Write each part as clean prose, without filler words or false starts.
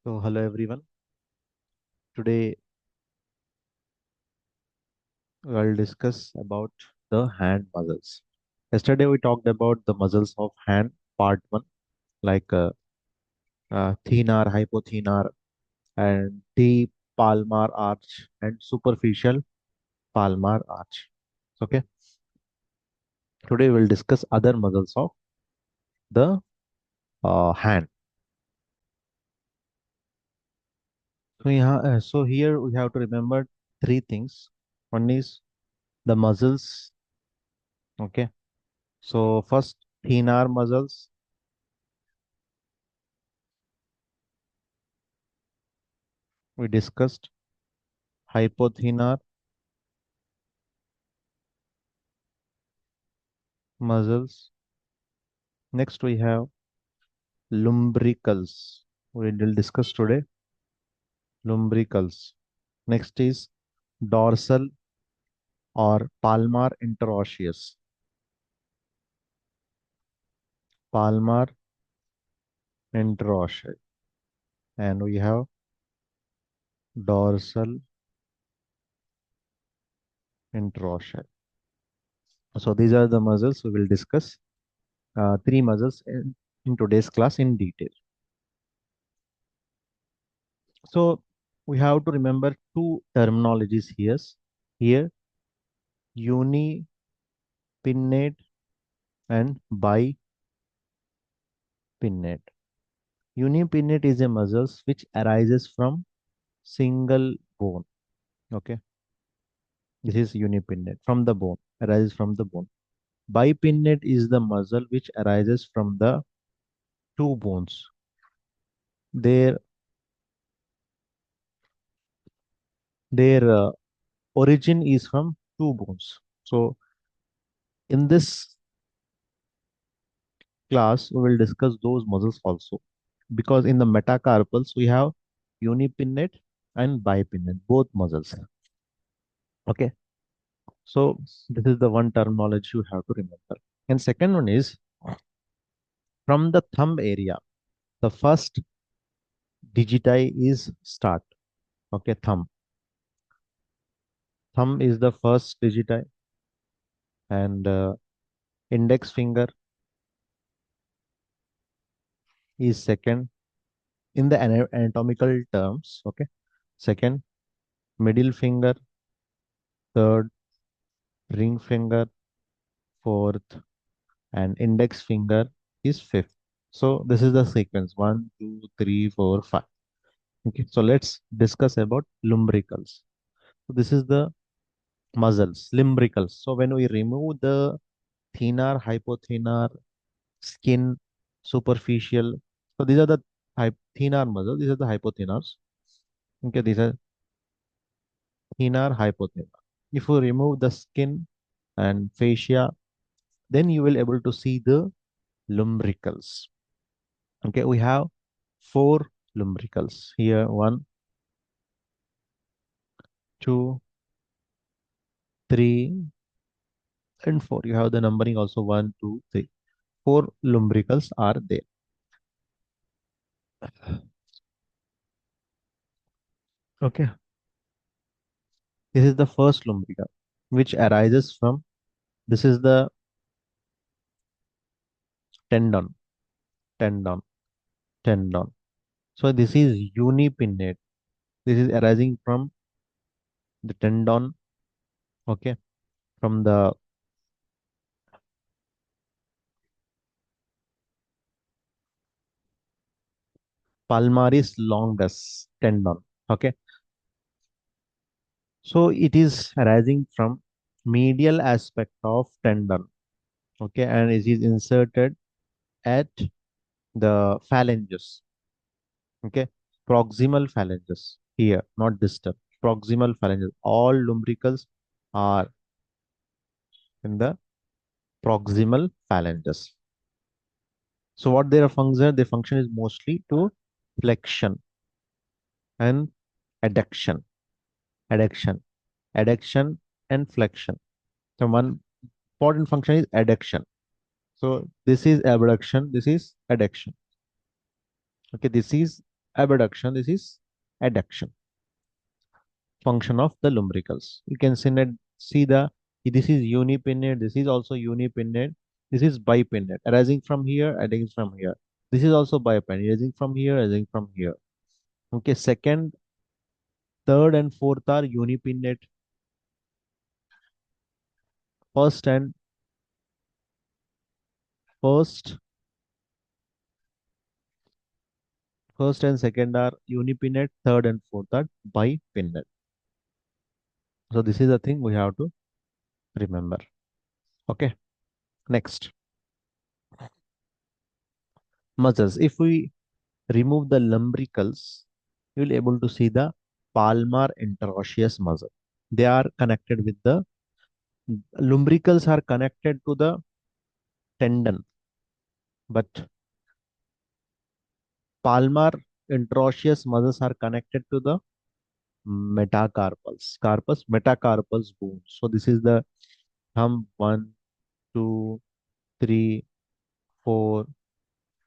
So, hello everyone. Today I'll discuss about the hand muscles. Yesterday we talked about the muscles of hand, part one, like thenar, hypothenar, and deep palmar arch and superficial palmar arch. Okay. Today we'll discuss other muscles of the hand. So here we have to remember three things. One is the muscles. Okay. So first, thenar muscles. We discussed hypothenar muscles. Next, we have lumbricals. We will discuss today lumbricals. Next is dorsal or palmar interosseous. Palmar interosseous. And we have dorsal interosseous. So these are the muscles we will discuss. Three muscles in today's class in detail. So we have to remember two terminologies here. Here, unipinnate and bipinnate. Unipinnate is a muscle which arises from single bone. Okay, this is unipinnate from the bone, arises from the bone. Bipinnate is the muscle which arises from the two bones. Their their origin is from two bones. So in this class, we will discuss those muscles also, because in the metacarpals we have unipinnate and bipinnate, both muscles. Okay. So this is the one terminology you have to remember. And second one is from the thumb area. The first digiti is start. Okay, thumb. Thumb is the first digiti, and index finger is second in the anatomical terms. Okay, second, middle finger, third, ring finger, fourth, and index finger is fifth. So this is the sequence: one, two, three, four, five. Okay, so let's discuss about lumbricals. So this is the muscles, lumbricals. So when we remove the thenar, hypothenar, skin, superficial, so these are the thenar muscles. These are the hypothenars. Okay, these are thenar, hypothenar. If you remove the skin and fascia, then you will able to see the lumbricals. Okay, we have four lumbricals here. One, two, three, and four. You have the numbering also: one, two, three. Four lumbricals are there. Okay, this is the first lumbrical, which arises from, this is the tendon, tendon, tendon. So this is unipinnate. This is arising from the tendon. Okay, from the palmaris longus tendon. Okay, so it is arising from medial aspect of tendon. Okay, and it is inserted at the phalanges. Okay, proximal phalanges here, not distal. Proximal phalanges. All lumbricals are in the proximal phalanges. So what their function? Their function is mostly to flexion and adduction, adduction, adduction and flexion. So one important function is adduction. So this is abduction. This is adduction. Okay, this is abduction. This is adduction. Function of the lumbricals. You can see the this is unipinnate. This is also unipinnate. This is bipinnate. Arising from here, arising from here. This is also bipinnate. Arising from here, arising from here. Okay. Second, third, and fourth are unipinnate. First and first, first and second are unipinnate. Third and fourth are bipinnate. So this is the thing we have to remember. Okay. Next, muscles. If we remove the lumbricals, you will able to see the palmar interosseous muscle. They are connected with the lumbricals are connected to the tendon, but palmar interosseous muscles are connected to the metacarpals, carpus metacarpals bone. So this is the thumb one, two, three, four,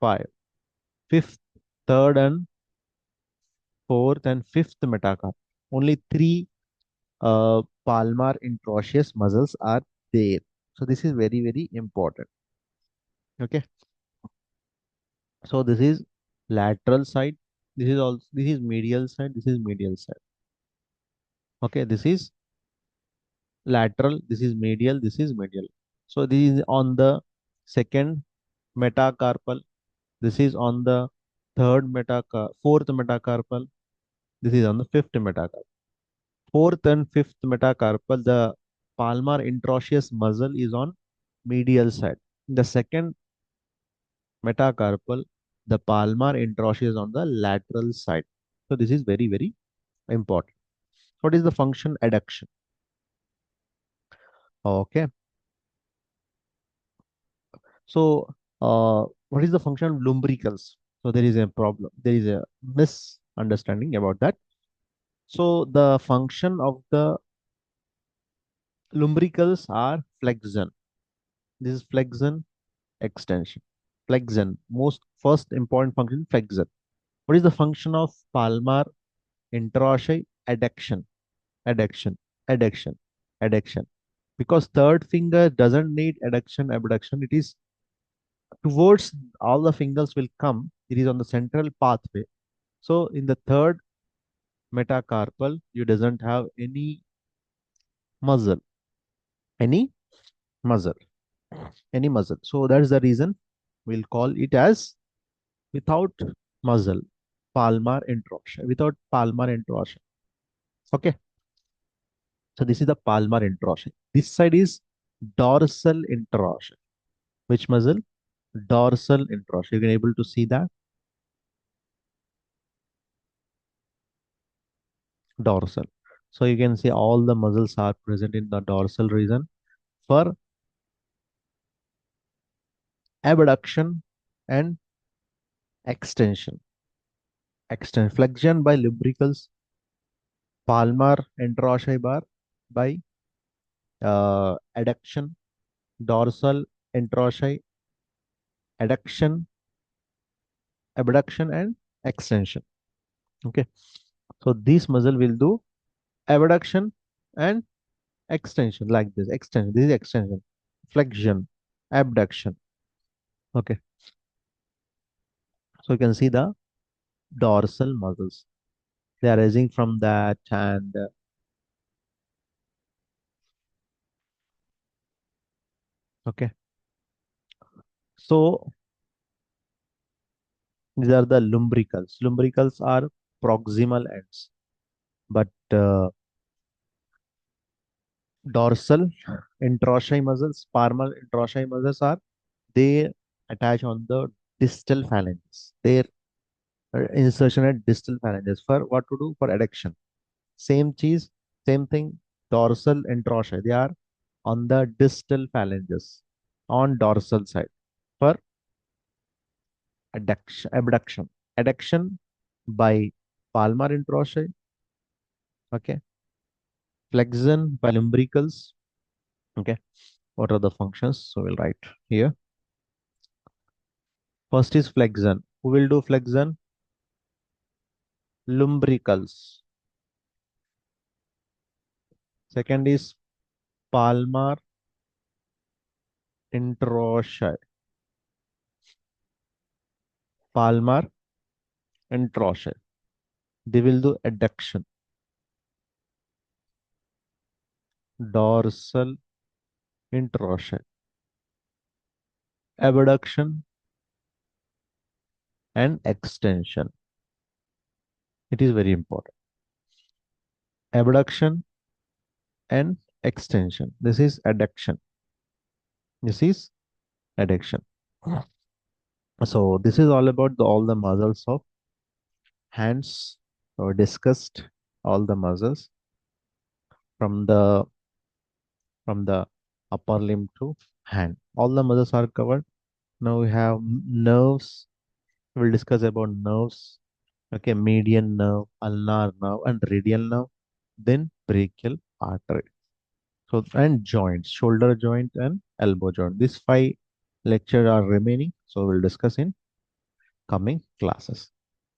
five, fifth, third and fourth and fifth metacarp. Only three palmar interosseous muscles are there. So this is very, very important. Okay. So this is lateral side. This is medial side. This is medial side. Okay. This is lateral. This is medial. This is medial. So this is on the second metacarpal. This is on the fourth metacarpal. This is on the fifth metacarpal. Fourth and fifth metacarpal, the palmar interosseous muscle is on medial side. The second metacarpal, the palmar interosseous is on the lateral side. So this is very, very important. What is the function adduction? Okay. So what is the function of lumbricals? So there is a problem. There is a misunderstanding about that. So the function of the lumbricals are flexion. This is flexion, extension. Flexion, most first important function, flexion. What is the function of palmar interosseous adduction? Adduction, adduction, adduction. Because third finger doesn't need adduction, abduction. It is towards all the fingers will come. It is on the central pathway. So in the third metacarpal, you doesn't have any muscle, any muscle, any muscle. So that's the reason we'll call it as without muscle, palmar interosseous, without palmar interosseous. Okay. So this is the palmar interosseous. This side is dorsal interosseous. Which muscle? Dorsal interosseous. You can able to see that dorsal. So you can see all the muscles are present in the dorsal region for abduction and extension. Extension, flexion by lumbricals, palmar interosseous bar by adduction, dorsal interosseous adduction, abduction and extension. Okay. So this muscle will do abduction and extension like this. Extension. This is extension. Flexion, abduction. Okay. So you can see the dorsal muscles. They are rising from that and okay. So these are the lumbricals. Lumbricals are proximal ends, but dorsal interosseous muscles, palmar interosseous muscles are they attach on the distal phalanges. Their insertion at distal phalanges for what to do for adduction. Same cheese, same thing. Dorsal interosseous they are on the distal phalanges on dorsal side for adduction. Abduction, adduction by palmar interosseous. Okay, flexion by lumbricals. Okay, what are the functions? So we'll write here. First is flexion. Who will do flexion? lumbricals. Second is palmar interossei. Palmar interossei. They will do adduction. Dorsal interossei. Abduction and extension. It is very important. Abduction and extension. This is adduction. This is adduction. So this is all about all the muscles of hands. So we discussed all the muscles from the upper limb to hand. All the muscles are covered. Now we have nerves. We'll discuss about nerves. Okay, median nerve, ulnar nerve, and radial nerve. Then brachial artery. So and joints, shoulder joint and elbow joint. These five lectures are remaining. So we'll discuss in coming classes.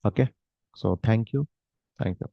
Okay. So thank you. Thank you.